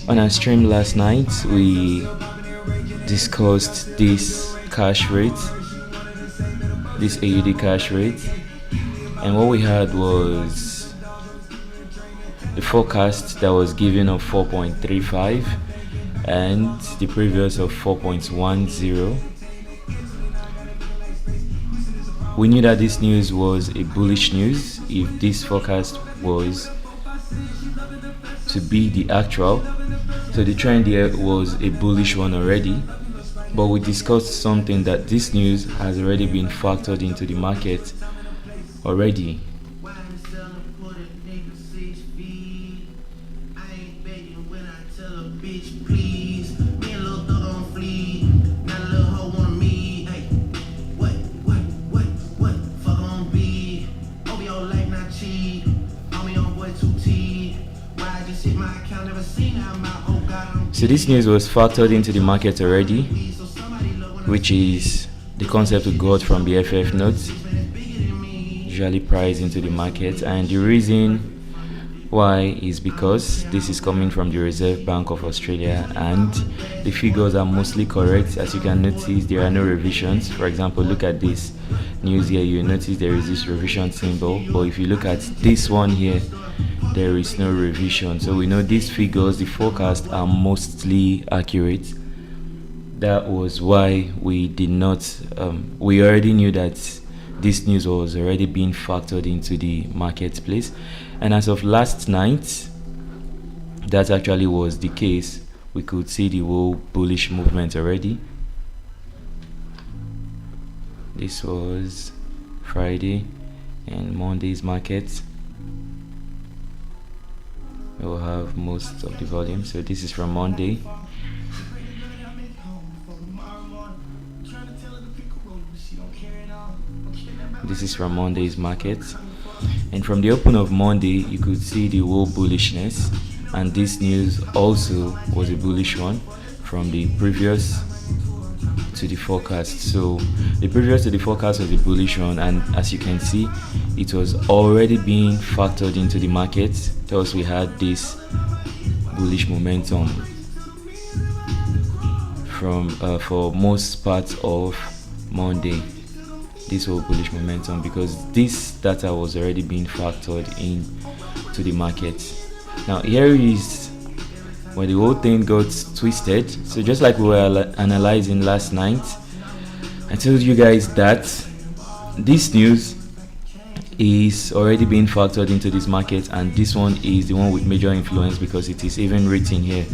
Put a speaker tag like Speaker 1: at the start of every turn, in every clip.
Speaker 1: On our stream last night, we discussed this cash rate, this AUD cash rate, and what we had was the forecast that was given of 4.35 and the previous of 4.10. We knew that this news was a bullish news if this forecast was to be the actual. So the trend here was a bullish one already, but we discussed something that this news has already been factored into the market already. So this news was factored into the market already, which is the concept we got from the FF notes, usually priced into the market, and the reason why is because this is coming from the Reserve Bank of Australia and the figures are mostly correct. As you can notice, there are no revisions. For example, look at this news here, you notice there is this revision symbol, but if you look at this one here, there is no revision. So we know these figures, the forecast, are mostly accurate. That was why we did not we already knew that this news was already being factored into the marketplace, and as of last night, that actually was the case. We could see the whole bullish movement already. This was Friday and Monday's market. We'll have most of the volume. So this is from Monday. This is from Monday's market, and from the open of Monday you could see the whole bullishness, and this news also was a bullish one from the previous to the forecast. So the previous to the forecast was a bullish one, and as you can see, it was already being factored into the market. Thus we had this bullish momentum from for most parts of Monday, this whole bullish momentum, because this data was already being factored in to the market. Now here is where the whole thing got twisted. So just like we were analyzing last night, I told you guys that this news is already being factored into this market, and this one is the one with major influence because it is even written here.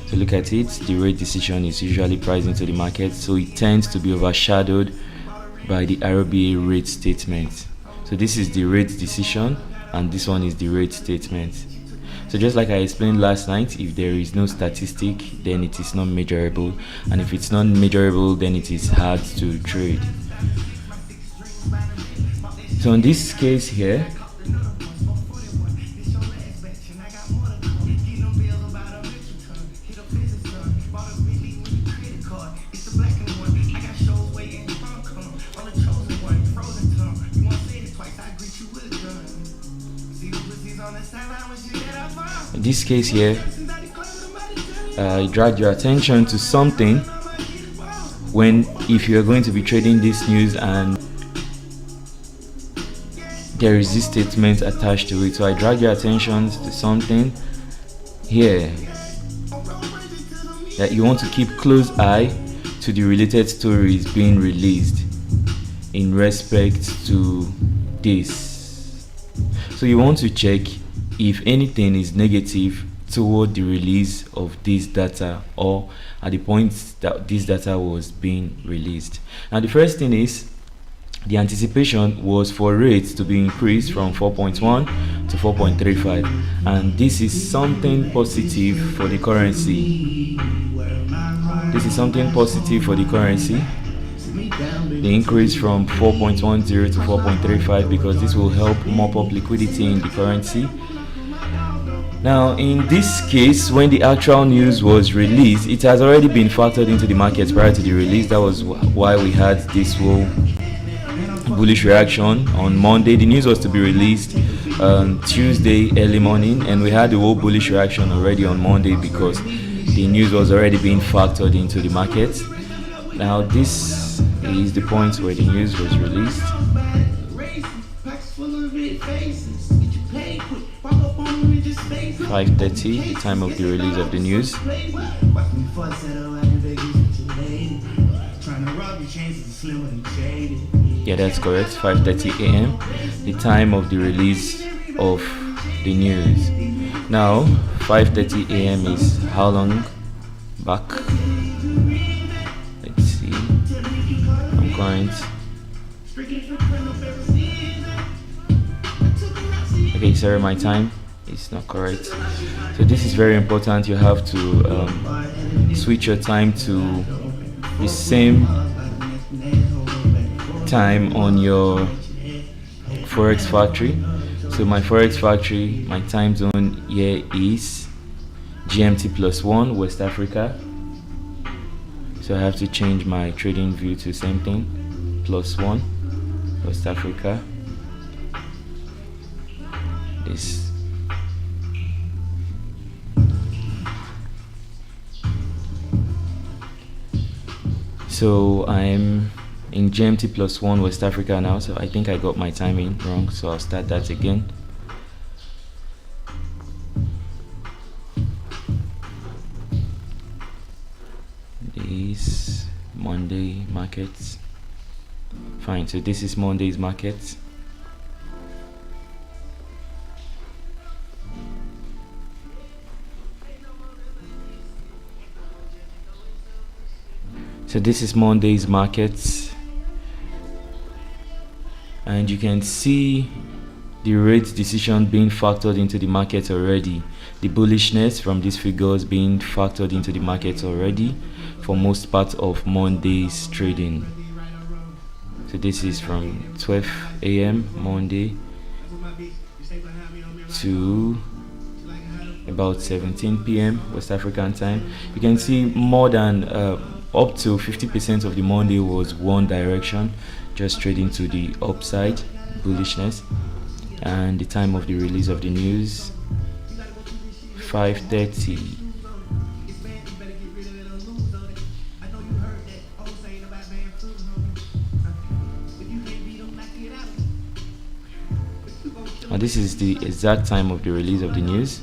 Speaker 1: So look at it, the rate decision is usually priced into the market, so it tends to be overshadowed by the RBA rate statement. So this is the rate decision and this one is the rate statement. So just like I explained last night, if there is no statistic, then it is not measurable, and if it's not measurable, then it is hard to trade. So in this case here, I dragged your attention to something when if you are going to be trading this news and there is this statement attached to it. So I dragged your attention to something here that you want to keep close eye to the related stories being released in respect to this. So you want to check if anything is negative toward the release of this data or at the point that this data was being released. Now the first thing is the anticipation was for rates to be increased from 4.1 to 4.35, and this is something positive for the currency. This is something positive for the currency, the increase from 4.10 to 4.35, because this will help mop up liquidity in the currency. Now in this case, when the actual news was released, it has already been factored into the market prior to the release. That was why we had this whole bullish reaction on Monday. The news was to be released Tuesday early morning, and we had the whole bullish reaction already on Monday because the news was already being factored into the market. Now this is the point where the news was released. 5:30, the time of the release of the news. Yeah, that's correct. 5:30 a.m. the time of the release of the news. Now 5:30 a.m. is how long back? Let's see. I'm going. Okay, sorry, my time is not correct. So this is very important. You have to switch your time to the same time on your Forex Factory. So my Forex Factory, my time zone here is GMT +1 West Africa. So I have to change my trading view to same thing, +1 West Africa. This. So I'm in GMT +1 West Africa now, so I think I got my timing wrong, so I'll start that again. This Monday markets. Fine, so this is Monday's markets. So this is Monday's markets, and you can see the rate decision being factored into the market already. The bullishness from these figures being factored into the market already for most part of Monday's trading. So this is from 12 a.m. Monday to about 17 p.m. West African time. You can see more than up to 50% of the Monday was one direction, just trading to the upside, bullishness. And the time of the release of the news, 5:30. And this is the exact time of the release of the news.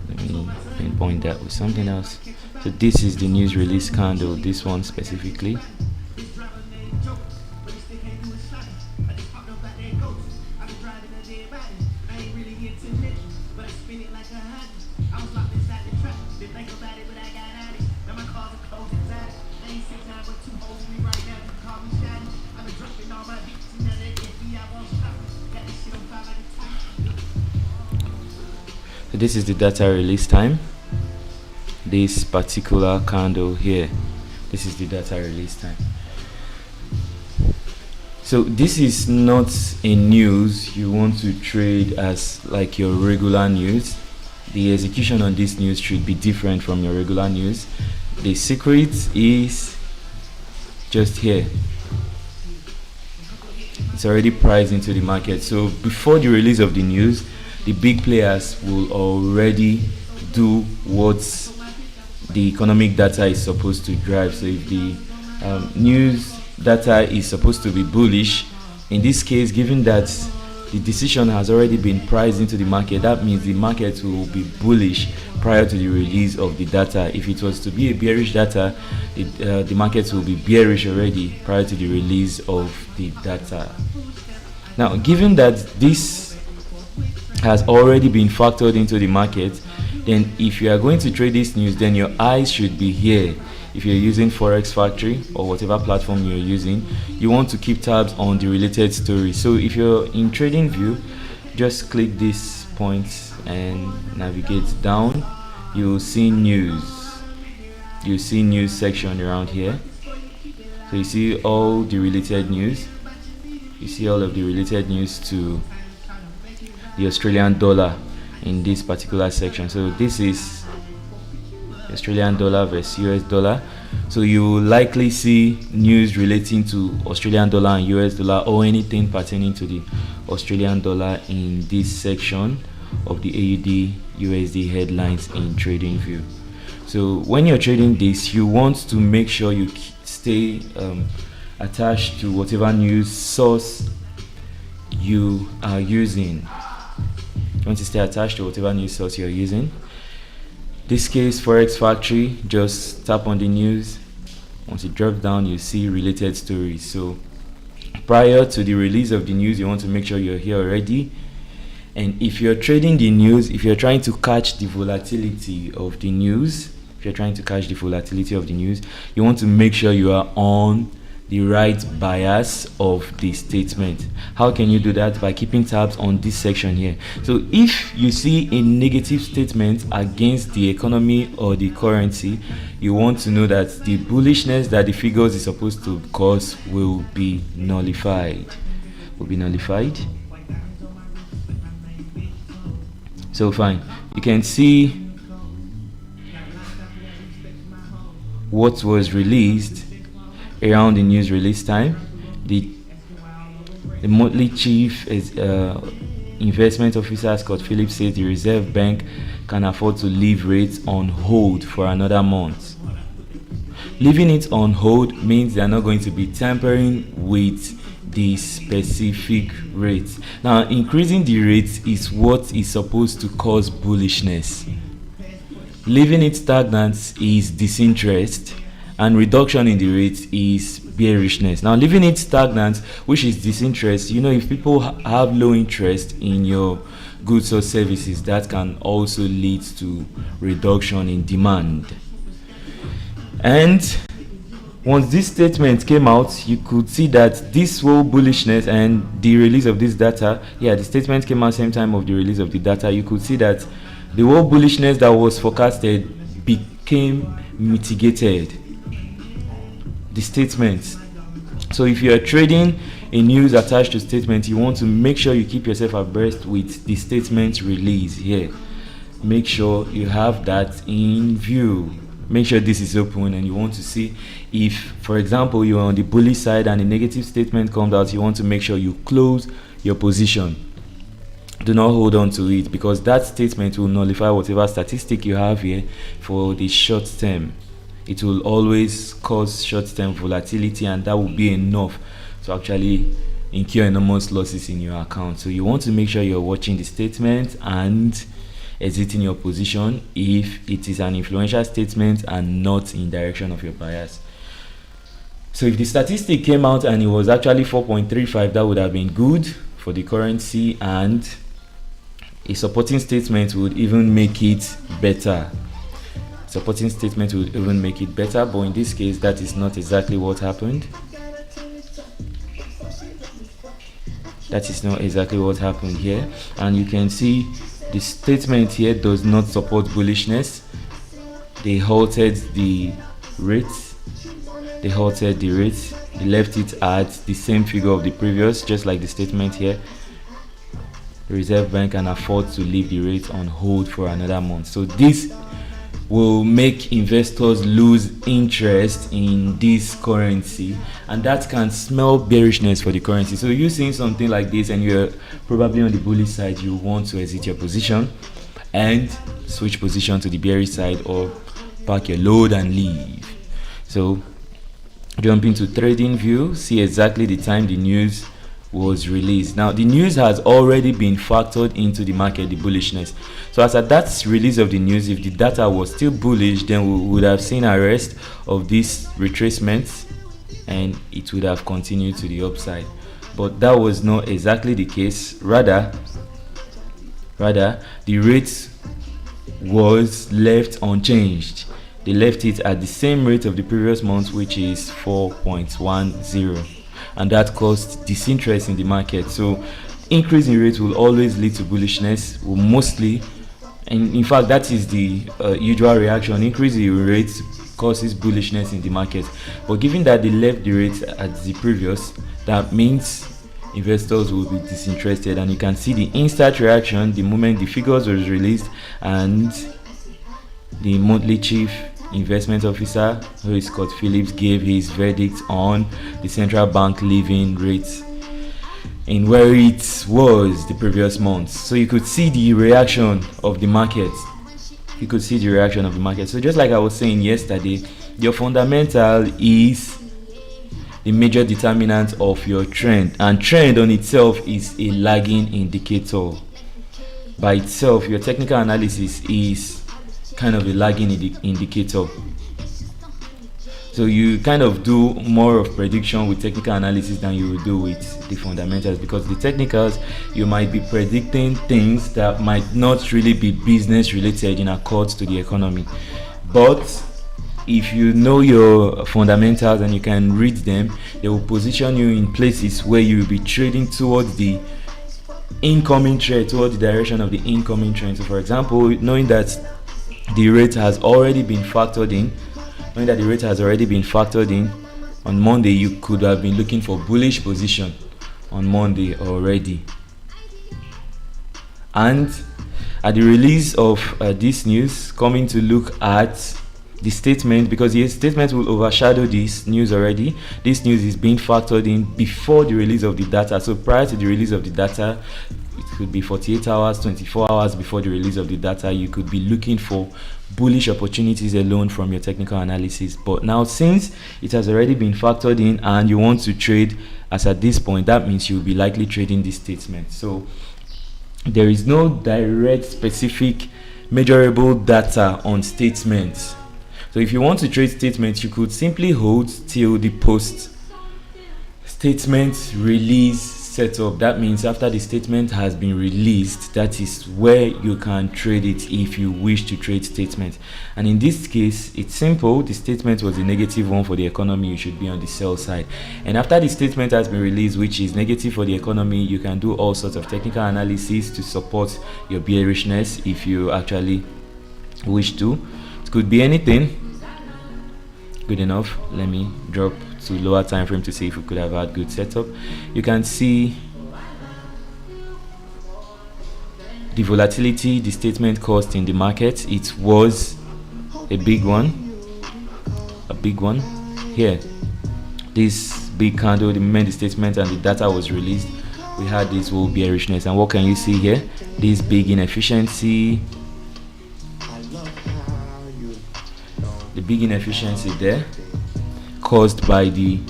Speaker 1: Let me pinpoint that with something else. So this is the news release candle, this one specifically. So this is the data release time. This particular candle here, this is the data release time. So this is not a news you want to trade as like your regular news. The execution on this news should be different from your regular news. The secret is just here. It's already priced into the market. So before the release of the news, the big players will already do what the economic data is supposed to drive. So if the news data is supposed to be bullish, in this case, given that the decision has already been priced into the market, that means the market will be bullish prior to the release of the data. If it was to be a bearish data, the market will be bearish already prior to the release of the data. Now, given that this has already been factored into the market, then if you are going to trade this news, then your eyes should be here. If you're using Forex Factory or whatever platform you're using, you want to keep tabs on the related story. So if you're in trading view, just click this point and navigate down. You'll see news. You see news section around here. So you see all the related news. You see all of the related news to the Australian dollar in this particular section. So this is Australian dollar versus US dollar. So you will likely see news relating to Australian dollar and US dollar, or anything pertaining to the Australian dollar, in this section of the AUD USD headlines in TradingView. So when you're trading this, you want to make sure you stay attached to whatever news source you are using. You want to stay attached to whatever news source you're using. This case, Forex Factory, just tap on the news. Once it drops down, you see related stories. So prior to the release of the news, you want to make sure you're here already. And if you're trading the news, if you're trying to catch the volatility of the news, you want to make sure you are on the right bias of the statement. How can you do that? By keeping tabs on this section here. So if you see a negative statement against the economy or the currency, you want to know that the bullishness that the figures is supposed to cause will be nullified. So fine, you can see what was released around the news release time. The monthly chief investment officer Scott Phillips says the Reserve Bank can afford to leave rates on hold for another month. Leaving it on hold means they are not going to be tampering with the specific rates. Now, increasing the rates is what is supposed to cause bullishness. Leaving it stagnant is disinterest, and reduction in the rate is bearishness. Now, leaving it stagnant, which is disinterest, if people have low interest in your goods or services, that can also lead to reduction in demand. And once this statement came out, you could see that this whole bullishness and the release of this data, the statement came out same time of the release of the data. You could see that the whole bullishness that was forecasted became mitigated. The statement. So if you are trading a news attached to statement, you want to make sure you keep yourself abreast with the statement release here. Make sure you have that in view. Make sure this is open, and you want to see if, for example, you're on the bullish side and a negative statement comes out, you want to make sure you close your position. Do not hold on to it, because that statement will nullify whatever statistic you have here for the short term. It will always cause short-term volatility, and that will be enough to actually incur enormous losses in your account. So you want to make sure you're watching the statement and exiting your position if it is an influential statement and not in direction of your bias. So if the statistic came out and it was actually 4.35, that would have been good for the currency, and a supporting statement would even make it better. But in this case, that is not exactly what happened. Here, and you can see the statement here does not support bullishness. They halted the rates. They left it at the same figure of the previous, just like the statement here. The Reserve Bank can afford to leave the rate on hold for another month. So this will make investors lose interest in this currency, and that can smell bearishness for the currency. So you're seeing something like this and you're probably on the bullish side, you want to exit your position and switch position to the bearish side, or pack your load and leave. So jump into TradingView, see exactly the time the news was released. Now the news has already been factored into the market, the bullishness. So as at that release of the news, if the data was still bullish, then we would have seen a rest of this retracement and it would have continued to the upside. But that was not exactly the case. Rather the rate was left unchanged. They left it at the same rate of the previous month, which is 4.10, and that caused disinterest in the market. So increase in rates will always lead to bullishness, will mostly, and in fact that is the usual reaction. Increase in rates causes bullishness in the market, but given that they left the rates at the previous, that means investors will be disinterested, and you can see the instant reaction the moment the figures was released, and the monthly chief investment officer, who is Scott Phillips, gave his verdict on the central bank living rate in where it was the previous month. So you could see the reaction of the market. So just like I was saying yesterday, your fundamental is the major determinant of your trend, and trend on itself is a lagging indicator. By itself, your technical analysis is kind of a lagging indicator. So you kind of do more of prediction with technical analysis than you will do with the fundamentals, because the technicals, you might be predicting things that might not really be business related in accord to the economy. But if you know your fundamentals and you can read them, they will position you in places where you will be trading towards the incoming trend, towards the direction of the incoming trend. So for example, knowing that the rate has already been factored in, on Monday, you could have been looking for bullish position on Monday already. And at the release of this news, coming to look at the statement, because the statement will overshadow this news already. This news is being factored in before the release of the data. So prior to the release of the data, it could be 48 hours, 24 hours before the release of the data, you could be looking for bullish opportunities alone from your technical analysis. But now, since it has already been factored in and you want to trade as at this point, that means you'll be likely trading this statement. So there is no direct, specific, measurable data on statements. So if you want to trade statements, you could simply hold till the post statement release setup. That means after the statement has been released, that is where you can trade it if you wish to trade statement. And in this case, it's simple. The statement was a negative one for the economy. You should be on the sell side. And after the statement has been released, which is negative for the economy, you can do all sorts of technical analysis to support your bearishness if you actually wish to. It could be anything. Good enough. Let me drop to lower time frame to see if we could have had good setup. You can see the volatility the statement caused in the market. It was a big one here. This big candle, the moment the statement and the data was released, we had this whole bearishness. And what can you see here? This big inefficiency, the big inefficiency there, caused by the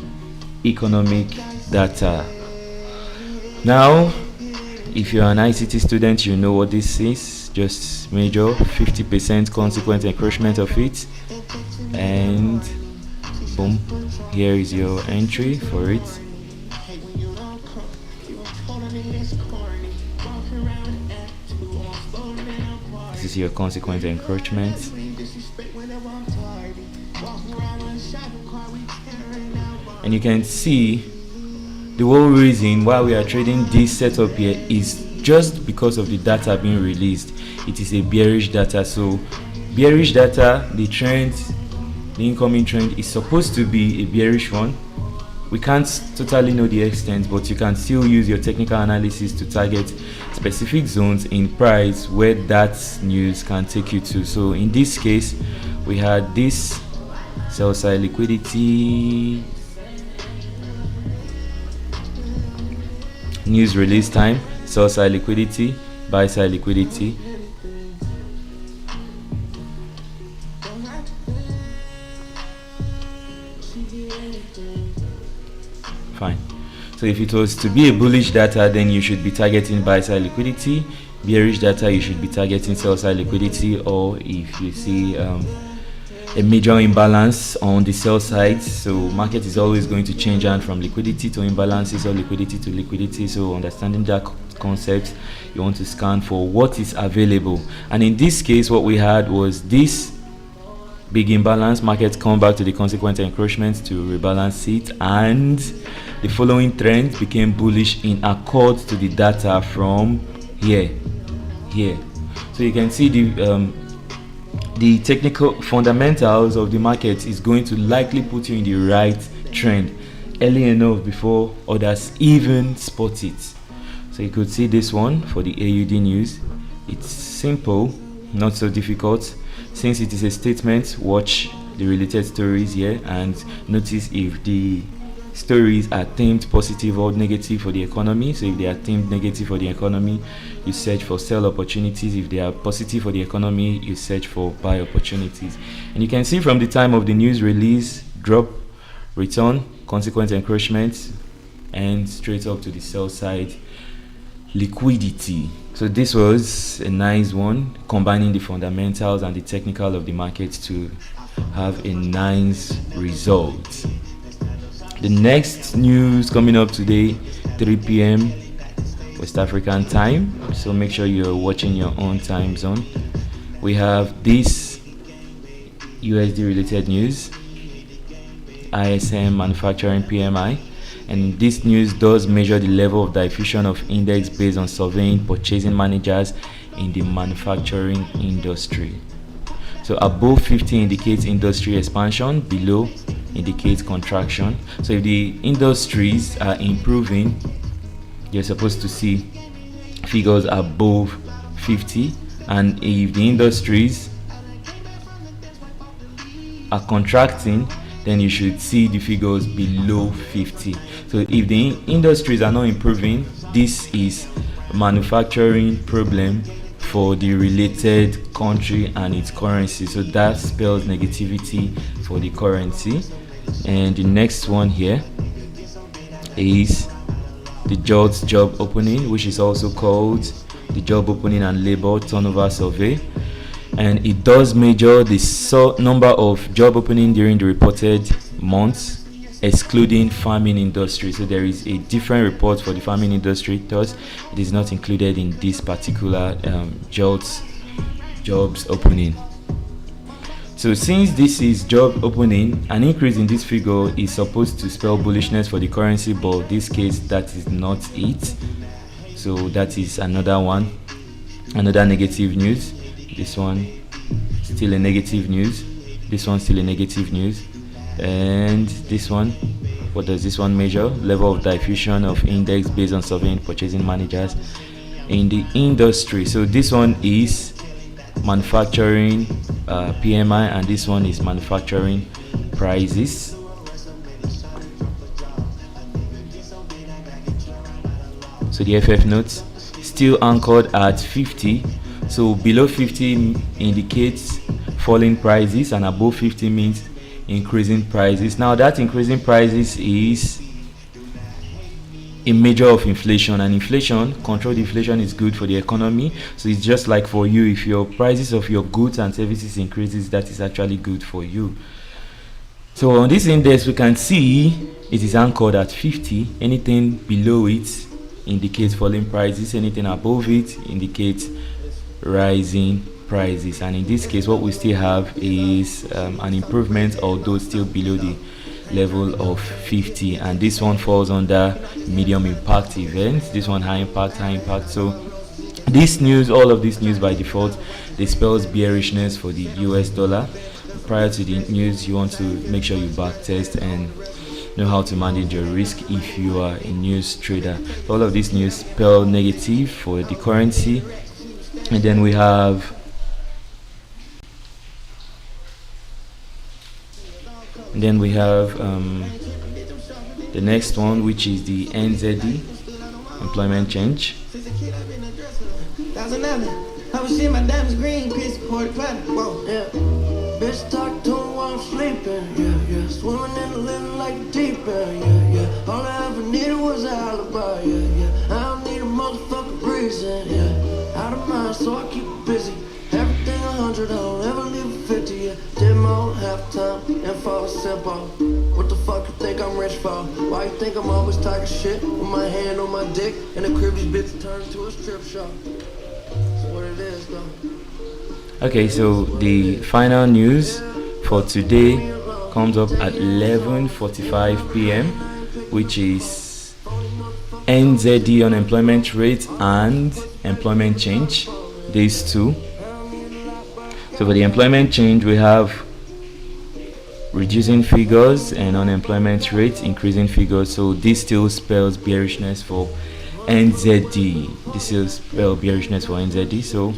Speaker 1: economic data. Now, if you're an ICT student, you know what this is. Just measure 50% consequent encroachment of it, and boom, here is your entry for it. This is your consequent encroachment. And you can see the whole reason why we are trading this setup here is just because of the data being released. It is a bearish data. So bearish data, the trend, the incoming trend is supposed to be a bearish one. We can't totally know the extent, but you can still use your technical analysis to target specific zones in price where that news can take you to. So in this case, we had this sell side liquidity, news release time, sell side liquidity, buy side liquidity. Fine. So if it was to be a bullish data, then you should be targeting buy side liquidity. Bearish data, you should be targeting sell side liquidity. Or if you see a major imbalance on the sell side, so market is always going to change hand from liquidity to imbalances or liquidity to liquidity. So understanding that concept, you want to scan for what is available. And in this case, what we had was this big imbalance. Markets come back to the consequent encroachment to rebalance it, and the following trend became bullish in accord to the data from here. So you can see the technical fundamentals of the market is going to likely put you in the right trend early enough before others even spot it. So you could see this one for the AUD news. It's simple. not so difficult. Since it is a statement, watch the related stories here and notice if the stories are themed positive or negative for the economy. So if they are themed negative for the economy, you search for sell opportunities. If they are positive for the economy, you search for buy opportunities. And you can see from the time of the news release, drop, return, consequent encroachment, and straight up to the sell side, liquidity. So this was a nice one, combining the fundamentals and the technical of the market to have a nice result. The next news coming up today, 3 p.m. West African time, so make sure you're watching your own time zone. We have this USD related news, ISM manufacturing PMI, and this news does measure the level of diffusion of index based on surveying purchasing managers in the manufacturing industry. So above 50 indicates industry expansion, below indicates contraction. So if the industries are improving, you're supposed to see figures above 50, and if the industries are contracting, then you should see the figures below 50. So if the industries are not improving, this is a manufacturing problem for the related country and its currency. So that spells negativity for the currency. And the next one here is the JOLTS job opening, which is also called the job opening and labor turnover survey. And it does measure the number of job opening during the reported months, excluding farming industry. So there is a different report for the farming industry, thus it is not included in this particular JOLTS jobs opening. So since this is job opening, an increase in this figure is supposed to spell bullishness for the currency, but in this case that is not it. So that is another one, another negative news. This one still a negative news, this one still a negative news, and this one, what does this one measure? Level of diffusion of index based on surveying purchasing managers in the industry. So this one is manufacturing PMI, and this one is manufacturing prices. So the FF notes still anchored at 50. So below 50 indicates falling prices, and above 50 means increasing prices. Now that increasing prices is a measure of inflation, and controlled inflation is good for the economy. So it's just like for you, if your prices of your goods and services increases, that is actually good for you. So on this index we can see it is anchored at 50. Anything below it indicates falling prices, anything above it indicates rising prices, and in this case what we still have is an improvement, although still below the level of 50, and this one falls under medium impact events, this one high impact. So this news, all of this news by default, they spells bearishness for the US dollar. Prior to the news, you want to make sure you back test and know how to manage your risk if you are a news trader. So all of this news spell negative for the currency. And then we have the next one, which is the NZD employment change.
Speaker 2: I was seeing my diamonds green, piece of quarter platinum. Whoa, yeah. Bitch talk to him while I'm sleeping. Yeah. Swimming in the living like a deep end. Yeah. All I ever needed was an alibi. Yeah. I don't need a motherfucking reason. Yeah. Out of mind, so I keep it busy. Everything 100, I don't ever leave 50. Yeah. Did my own halftime and fall simple. What the fuck you think I'm rich for? Why you think I'm always talking shit with my hand on my dick and the crib these bitches turn into a strip shop? What it is, though.
Speaker 1: Okay, so the final news for today comes up at 11:45 p.m., which is NZD unemployment rate and employment change, these two. So for the employment change, we have reducing figures and unemployment rate increasing figures. So this still spells bearishness for NZD. This is spell bearishness for NZD. So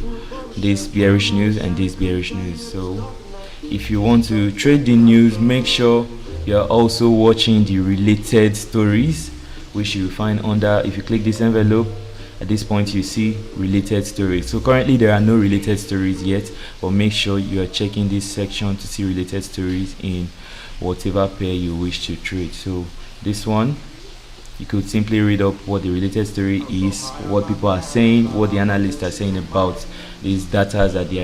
Speaker 1: this bearish news and this bearish news. So if you want to trade the news, make sure you're also watching the related stories, which you find under, if you click this envelope, at this point you see related stories. So currently there are no related stories yet, but make sure you are checking this section to see related stories in whatever pair you wish to trade. So this one, you could simply read up what the related story is, what people are saying, what the analysts are saying about these data that they